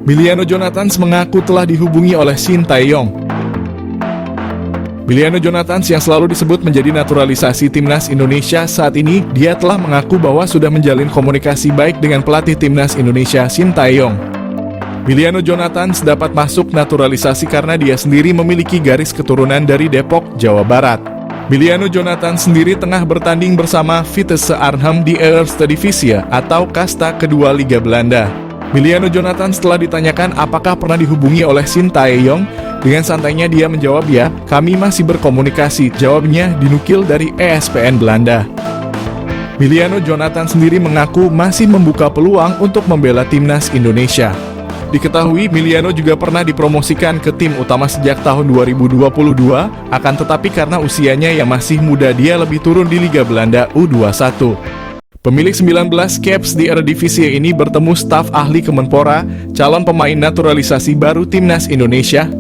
Miliano Jonathans mengaku telah dihubungi oleh Shin Tae-yong. Miliano Jonathans yang selalu disebut menjadi naturalisasi timnas Indonesia saat ini, dia telah mengaku bahwa sudah menjalin komunikasi baik dengan pelatih timnas Indonesia Shin Tae-yong. Miliano Jonathans dapat masuk naturalisasi karena dia sendiri memiliki garis keturunan dari Depok, Jawa Barat. Miliano Jonathans sendiri tengah bertanding bersama Vitesse Arnhem di Eerste Divisie atau kasta kedua Liga Belanda. Miliano Jonathans setelah ditanyakan apakah pernah dihubungi oleh Shin Tae-yong, dengan santainya dia menjawab, "Ya, kami masih berkomunikasi," jawabnya dinukil dari ESPN Belanda. Miliano Jonathans sendiri mengaku masih membuka peluang untuk membela timnas Indonesia. Diketahui Miliano juga pernah dipromosikan ke tim utama sejak tahun 2022, akan tetapi karena usianya yang masih muda dia lebih turun di Liga Belanda U21. Pemilik 19 caps di Eredivisie ini bertemu staf ahli Kemenpora, calon pemain naturalisasi baru timnas Indonesia.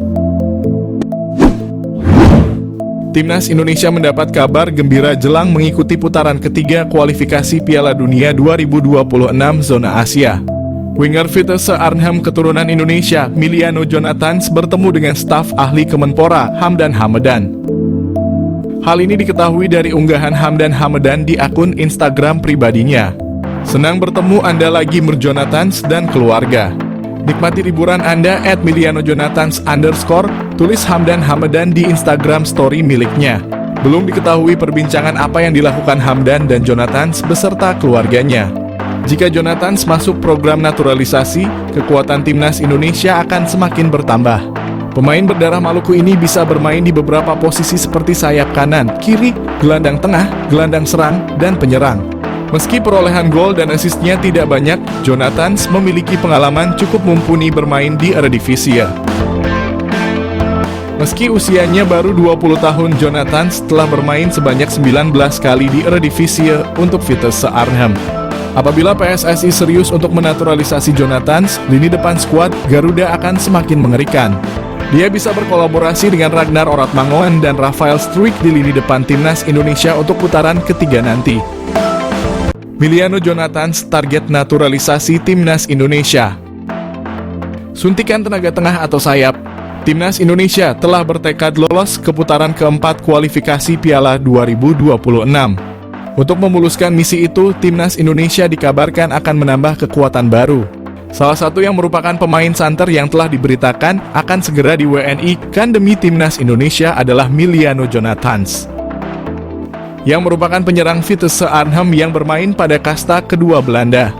Timnas Indonesia mendapat kabar gembira jelang mengikuti putaran ketiga kualifikasi Piala Dunia 2026 zona Asia. Winger Vitesse Arnhem keturunan Indonesia, Miliano Jonathans bertemu dengan staf ahli Kemenpora, Hamdan Hamedan. Hal ini diketahui dari unggahan Hamdan Hamedan di akun Instagram pribadinya. "Senang bertemu Anda lagi Jonathans dan keluarga. Nikmati liburan Anda @milianojonathans_", tulis Hamdan Hamedan di Instagram story miliknya. Belum diketahui perbincangan apa yang dilakukan Hamdan dan Jonathans beserta keluarganya. Jika Jonathans masuk program naturalisasi, kekuatan timnas Indonesia akan semakin bertambah. Pemain berdarah Maluku ini bisa bermain di beberapa posisi seperti sayap kanan, kiri, gelandang tengah, gelandang serang, dan penyerang. Meski perolehan gol dan asisnya tidak banyak, Jonathans memiliki pengalaman cukup mumpuni bermain di Eredivisie. Meski usianya baru 20 tahun, Jonathans telah bermain sebanyak 19 kali di Eredivisie untuk Vitesse Arnhem. Apabila PSSI serius untuk menaturalisasi Jonathans, lini depan skuad Garuda akan semakin mengerikan. Dia bisa berkolaborasi dengan Ragnar Oratmangoen dan Rafael Struijk di lini depan timnas Indonesia untuk putaran ketiga nanti. Miliano Jonathans target naturalisasi timnas Indonesia. Suntikan tenaga tengah atau sayap. Timnas Indonesia telah bertekad lolos ke putaran keempat kualifikasi Piala 2026. Untuk memuluskan misi itu, timnas Indonesia dikabarkan akan menambah kekuatan baru. Salah satu yang merupakan pemain santer yang telah diberitakan akan segera di WNI-kan demi timnas Indonesia adalah Miliano Jonathans, yang merupakan penyerang Vitesse Arnhem yang bermain pada kasta kedua Belanda.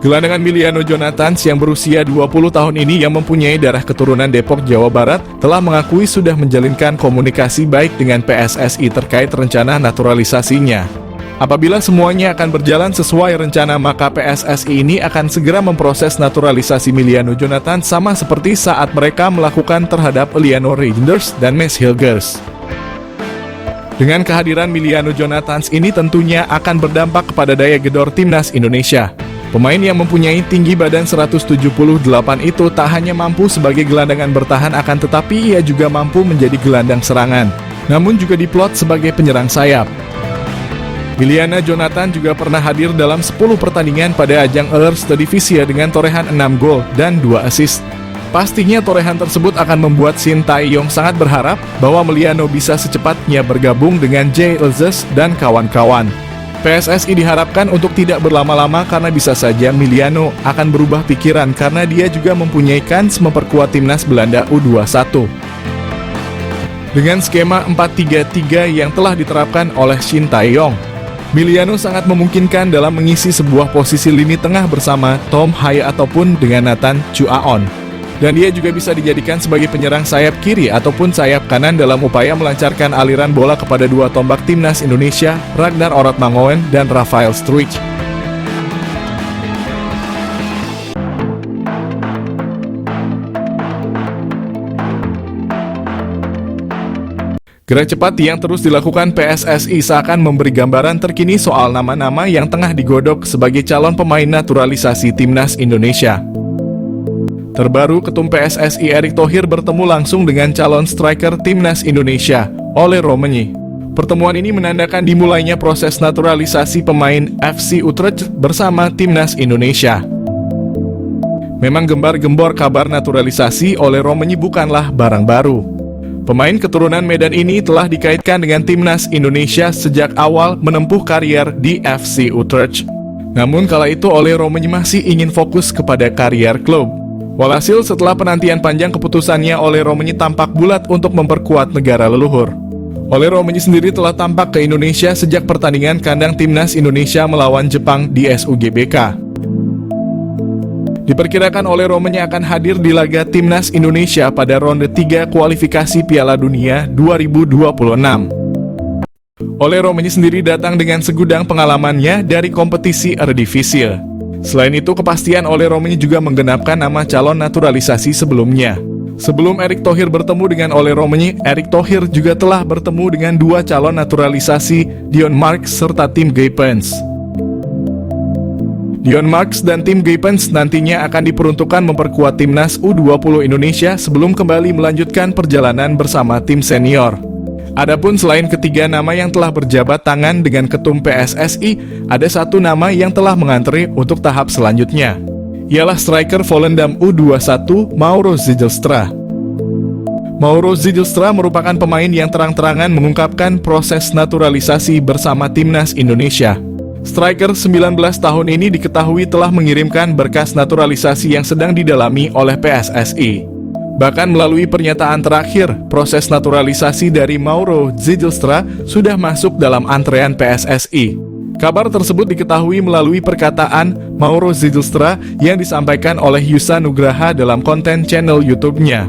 Gelandangan Miliano Jonathans yang berusia 20 tahun ini yang mempunyai darah keturunan Depok, Jawa Barat, telah mengakui sudah menjalinkan komunikasi baik dengan PSSI terkait rencana naturalisasinya. Apabila semuanya akan berjalan sesuai rencana, maka PSSI ini akan segera memproses naturalisasi Miliano Jonathans sama seperti saat mereka melakukan terhadap Eliano Reijnders dan Mads Hilgers. Dengan kehadiran Miliano Jonathans ini tentunya akan berdampak kepada daya gedor timnas Indonesia. Pemain yang mempunyai tinggi badan 178 itu tak hanya mampu sebagai gelandangan bertahan, akan tetapi ia juga mampu menjadi gelandang serangan, namun juga diplot sebagai penyerang sayap. Miliano Jonathans juga pernah hadir dalam 10 pertandingan pada ajang Eerste Divisie dengan torehan 6 gol dan 2 assist. Pastinya torehan tersebut akan membuat Shin Tae-yong sangat berharap bahwa Miliano bisa secepatnya bergabung dengan JLZ dan kawan-kawan. PSSI diharapkan untuk tidak berlama-lama karena bisa saja Miliano akan berubah pikiran karena dia juga mempunyai kans memperkuat timnas Belanda U21. Dengan skema 4-3-3 yang telah diterapkan oleh Shin Tae-yong, Miliano sangat memungkinkan dalam mengisi sebuah posisi lini tengah bersama Tom Haye ataupun dengan Nathan Chuaon. Dan dia juga bisa dijadikan sebagai penyerang sayap kiri ataupun sayap kanan dalam upaya melancarkan aliran bola kepada dua tombak timnas Indonesia, Ragnar Oratmangoen dan Rafael Struijk. Gerak cepat yang terus dilakukan PSSI seakan memberi gambaran terkini soal nama-nama yang tengah digodok sebagai calon pemain naturalisasi timnas Indonesia. Terbaru, Ketum PSSI Erick Thohir bertemu langsung dengan calon striker timnas Indonesia, Ole Roemeny. Pertemuan ini menandakan dimulainya proses naturalisasi pemain FC Utrecht bersama timnas Indonesia. Memang gembar-gembor kabar naturalisasi Olero bukanlah barang baru. Pemain keturunan Medan ini telah dikaitkan dengan timnas Indonesia sejak awal menempuh karier di FC Utrecht. Namun kala itu Olero masih ingin fokus kepada karier klub. Walhasil setelah penantian panjang keputusannya, Olero tampak bulat untuk memperkuat negara leluhur. Olero sendiri telah tampak ke Indonesia sejak pertandingan kandang timnas Indonesia melawan Jepang di SUGBK. Diperkirakan Olero akan hadir di laga timnas Indonesia pada ronde 3 kualifikasi Piala Dunia 2026. Olero sendiri datang dengan segudang pengalamannya dari kompetisi Eredivisie. Selain itu, kepastian Olero juga menggenapkan nama calon naturalisasi sebelumnya. Sebelum Erick Thohir bertemu dengan Olero, Erick Thohir juga telah bertemu dengan dua calon naturalisasi, Dion Marks serta Tim Geipens. Dion Marks dan Tim Geipens nantinya akan diperuntukkan memperkuat timnas U20 Indonesia sebelum kembali melanjutkan perjalanan bersama tim senior. Adapun selain ketiga nama yang telah berjabat tangan dengan ketum PSSI, ada satu nama yang telah mengantri untuk tahap selanjutnya. Ialah striker Volendam U21 Mauro Zijlstra. Mauro Zijlstra merupakan pemain yang terang-terangan mengungkapkan proses naturalisasi bersama timnas Indonesia. Striker 19 tahun ini diketahui telah mengirimkan berkas naturalisasi yang sedang didalami oleh PSSI. Bahkan melalui pernyataan terakhir, proses naturalisasi dari Mauro Zijlstra sudah masuk dalam antrean PSSI. Kabar tersebut diketahui melalui perkataan Mauro Zijlstra yang disampaikan oleh Yusa Nugraha dalam konten channel YouTube-nya.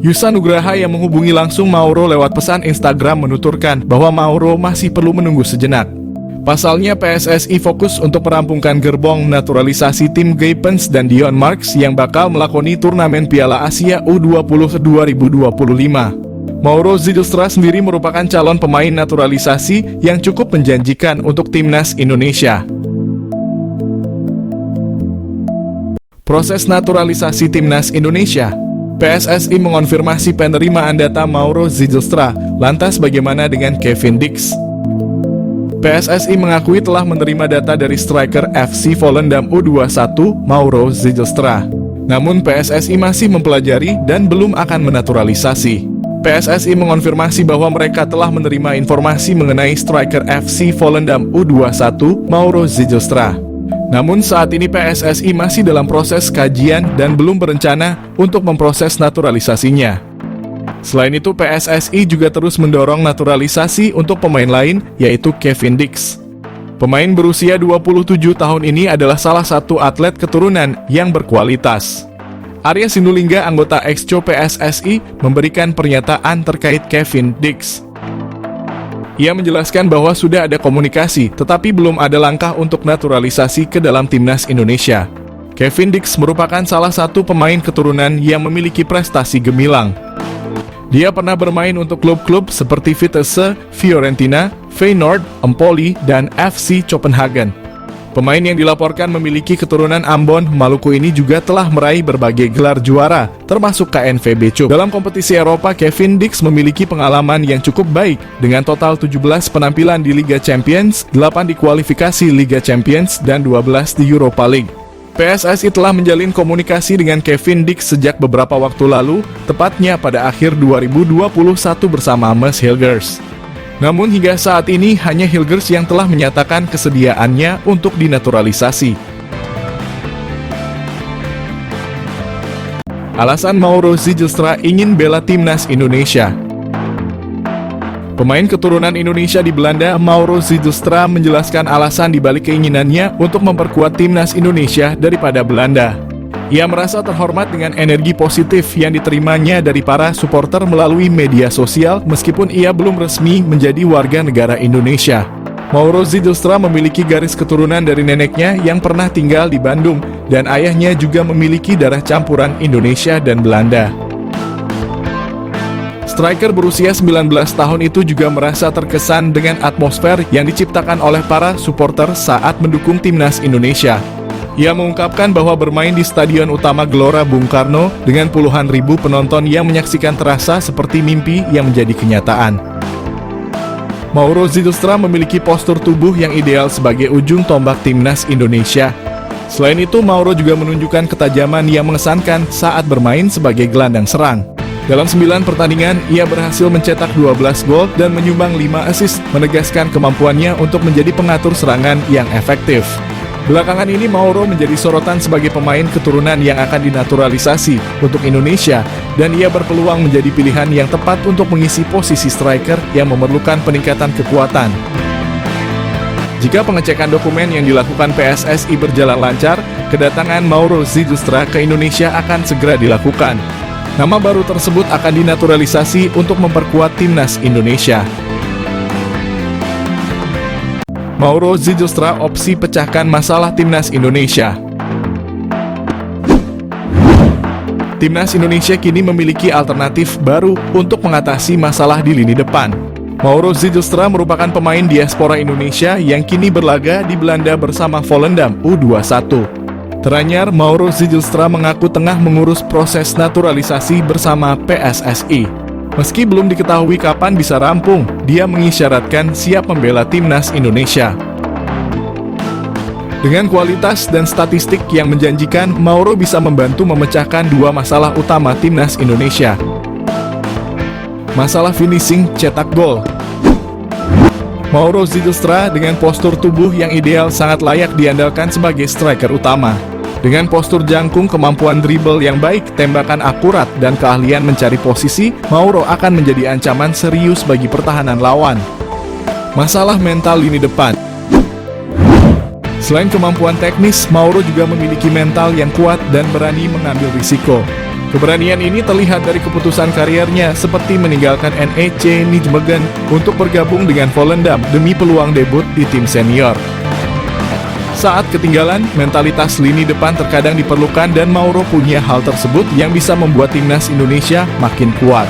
Yusa Nugraha yang menghubungi langsung Mauro lewat pesan Instagram menuturkan bahwa Mauro masih perlu menunggu sejenak. Pasalnya PSSI fokus untuk merampungkan gerbong naturalisasi Tim Geipens dan Dion Marks yang bakal melakoni turnamen Piala Asia U20 2025. Mauro Zijlstra sendiri merupakan calon pemain naturalisasi yang cukup menjanjikan untuk timnas Indonesia. Proses naturalisasi timnas Indonesia. PSSI mengonfirmasi penerimaan data Mauro Zijlstra. Lantas bagaimana dengan Kevin Dix? PSSI mengakui telah menerima data dari striker FC Volendam U21 Mauro Zijlstra. Namun PSSI masih mempelajari dan belum akan menaturalisasi. PSSI mengonfirmasi bahwa mereka telah menerima informasi mengenai striker FC Volendam U21 Mauro Zijlstra. Namun saat ini PSSI masih dalam proses kajian dan belum berencana untuk memproses naturalisasinya. Selain itu, PSSI juga terus mendorong naturalisasi untuk pemain lain, yaitu Kevin Dix. Pemain berusia 27 tahun ini adalah salah satu atlet keturunan yang berkualitas. Arya Sinulinga, anggota Exco PSSI, memberikan pernyataan terkait Kevin Dix. Ia menjelaskan bahwa sudah ada komunikasi, tetapi belum ada langkah untuk naturalisasi ke dalam timnas Indonesia. Kevin Dix merupakan salah satu pemain keturunan yang memiliki prestasi gemilang. Dia pernah bermain untuk klub-klub seperti Vitesse, Fiorentina, Feyenoord, Empoli, dan FC Copenhagen. Pemain yang dilaporkan memiliki keturunan Ambon, Maluku ini juga telah meraih berbagai gelar juara, termasuk KNVB Cup. Dalam kompetisi Eropa, Kevin Dix memiliki pengalaman yang cukup baik, dengan total 17 penampilan di Liga Champions, 8 di kualifikasi Liga Champions, dan 12 di Europa League. PSSI telah menjalin komunikasi dengan Kevin Dix sejak beberapa waktu lalu, tepatnya pada akhir 2021 bersama Mes Hilgers. Namun hingga saat ini hanya Hilgers yang telah menyatakan kesediaannya untuk dinaturalisasi. Alasan Mauro Zijlstra ingin bela timnas Indonesia. Pemain keturunan Indonesia di Belanda, Mauro Zijlstra menjelaskan alasan dibalik keinginannya untuk memperkuat timnas Indonesia daripada Belanda. Ia merasa terhormat dengan energi positif yang diterimanya dari para supporter melalui media sosial meskipun ia belum resmi menjadi warga negara Indonesia. Mauro Zijlstra memiliki garis keturunan dari neneknya yang pernah tinggal di Bandung dan ayahnya juga memiliki darah campuran Indonesia dan Belanda. Striker berusia 19 tahun itu juga merasa terkesan dengan atmosfer yang diciptakan oleh para supporter saat mendukung timnas Indonesia. Ia mengungkapkan bahwa bermain di Stadion Utama Gelora Bung Karno dengan puluhan ribu penonton yang menyaksikan terasa seperti mimpi yang menjadi kenyataan. Mauro Zijlstra memiliki postur tubuh yang ideal sebagai ujung tombak timnas Indonesia. Selain itu, Mauro juga menunjukkan ketajaman yang mengesankan saat bermain sebagai gelandang serang. Dalam 9 pertandingan, ia berhasil mencetak 12 gol dan menyumbang 5 assist, menegaskan kemampuannya untuk menjadi pengatur serangan yang efektif. Belakangan ini Mauro menjadi sorotan sebagai pemain keturunan yang akan dinaturalisasi untuk Indonesia, dan ia berpeluang menjadi pilihan yang tepat untuk mengisi posisi striker yang memerlukan peningkatan kekuatan. Jika pengecekan dokumen yang dilakukan PSSI berjalan lancar, kedatangan Mauro Zijlstra ke Indonesia akan segera dilakukan. Nama baru tersebut akan dinaturalisasi untuk memperkuat timnas Indonesia. Mauro Zijlstra opsi pecahkan masalah timnas Indonesia. Timnas Indonesia kini memiliki alternatif baru untuk mengatasi masalah di lini depan. Mauro Zijlstra merupakan pemain diaspora Indonesia yang kini berlaga di Belanda bersama Volendam U21. Teranyar, Mauro Zijlstra mengaku tengah mengurus proses naturalisasi bersama PSSI. Meski belum diketahui kapan bisa rampung, dia mengisyaratkan siap membela timnas Indonesia. Dengan kualitas dan statistik yang menjanjikan, Mauro bisa membantu memecahkan 2 masalah utama timnas Indonesia. Masalah finishing cetak gol. Mauro Zijlstra dengan postur tubuh yang ideal sangat layak diandalkan sebagai striker utama. Dengan postur jangkung, kemampuan dribble yang baik, tembakan akurat, dan keahlian mencari posisi, Mauro akan menjadi ancaman serius bagi pertahanan lawan. Masalah mental lini depan. Selain kemampuan teknis, Mauro juga memiliki mental yang kuat dan berani mengambil risiko. Keberanian ini terlihat dari keputusan kariernya seperti meninggalkan NEC Nijmegen untuk bergabung dengan Volendam demi peluang debut di tim senior. Saat ketinggalan, mentalitas lini depan terkadang diperlukan dan Mauro punya hal tersebut yang bisa membuat timnas Indonesia makin kuat.